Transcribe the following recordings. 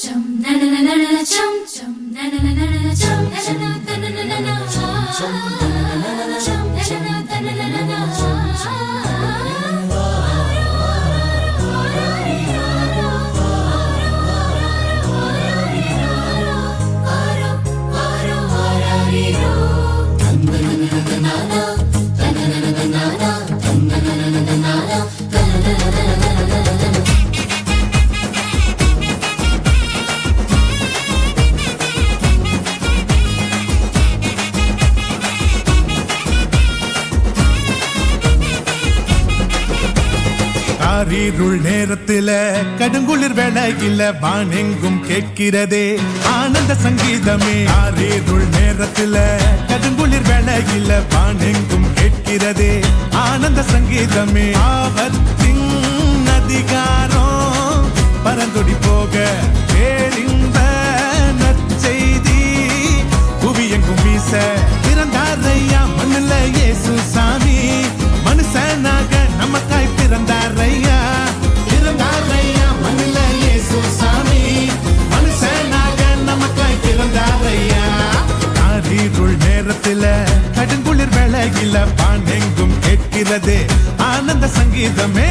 chum na na na na na chum chum na na na na na chum na na na na na na chum chum na na na na na chum na na na na na na chum இருள் நேரத்தில கடுங்குளிர் வேளையில வானெங்கும் கேட்கிறதே ஆனந்த சங்கீதமே. இருள் நேரத்தில கடுங்குளிர் வேளையில வானெங்கும் கேட்கிறதே ஆனந்த சங்கீதமே. ஆபத்தின் அதிகாரம் பரந்தொடி போக பேரின்ப நற்செய்தி புவியெங்கும் வீச பிறந்தாரையா மண்ணுல இயேசு சாமி. மனுஷனாக நமக்காய் பிறந்தாரையா பிறந்தாரையா மண்ணுல இயேசு சாமி. மனுஷனாக நமக்காய் பிறந்தாரையா. இருள் நேரத்தில கடுங்குளிர் வேளையில வானெங்கும் கேட்கிறதே ஆனந்த சங்கீதமே.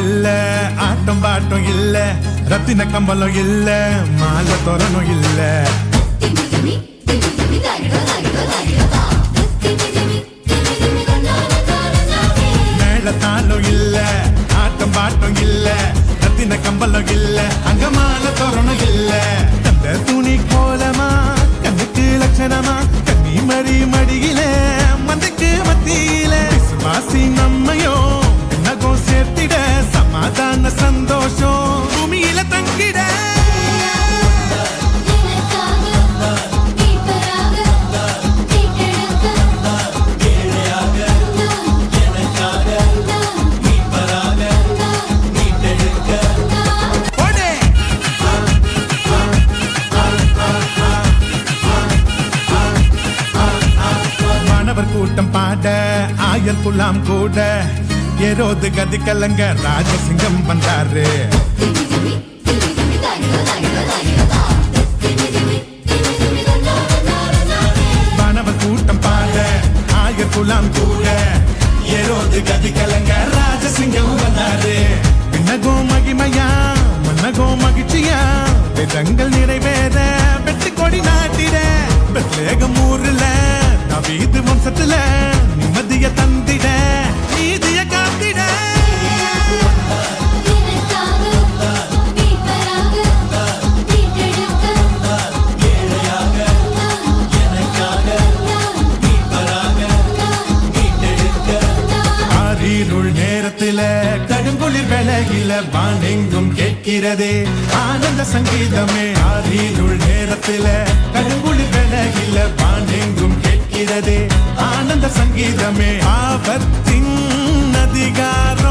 இல்ல ஆட்டம் பாட்டம் இல்ல ரத்தின கம்பலம் இல்ல மாலை தோரணும் இல்ல மேளத்தாளம் இல்ல ஆட்டம் பாட்டம் இல்ல ரத்தின கம்பலம் இல்ல அங்க மாலை தோரணும் இல்ல. அந்த துணி கோலமா கண்ணுக்கு லட்சணமா கண்ணி மறி மடியில மந்தைக்கு மத்தியில விசுவாசி நம்மையோ நகம் சேர்த்திட சமாதான சந்தோஷம் பூமியில தங்கிட. மாணவர் கூட்டம் பாட ஆயர் குலாம் கூட ஏரோது கதி கலங்க ராஜசிங்கம் வந்தாரு. மாணவர் கூட்டம் பாட ஆயர் குலாம் கூட ஏரோது கதி கலங்க ராஜசிங்கம் வந்தாரு. பின்னகோ மகிமையா மன்னகோ மகிழ்ச்சியா வேதங்கள் நிறைவேற வெற்றி கொடி நாட்டிட பெத்லேகம் ஊர்ல நவீது வம்சத்துல நிம்மதிய தந்திட நீதிய காத்திட. இருள் நேரத்தில கடுங்குளிர் வேளையில வானெங்கும் கேட்கிறதே ஆனந்த சங்கீதமே. இருள் நேரத்தில கடுங்குளிர் வேளையில வானெங்கும் கேட்கிறதே ஆனந்த சங்கீதமே. ஆபத்தின் அதிகாரம்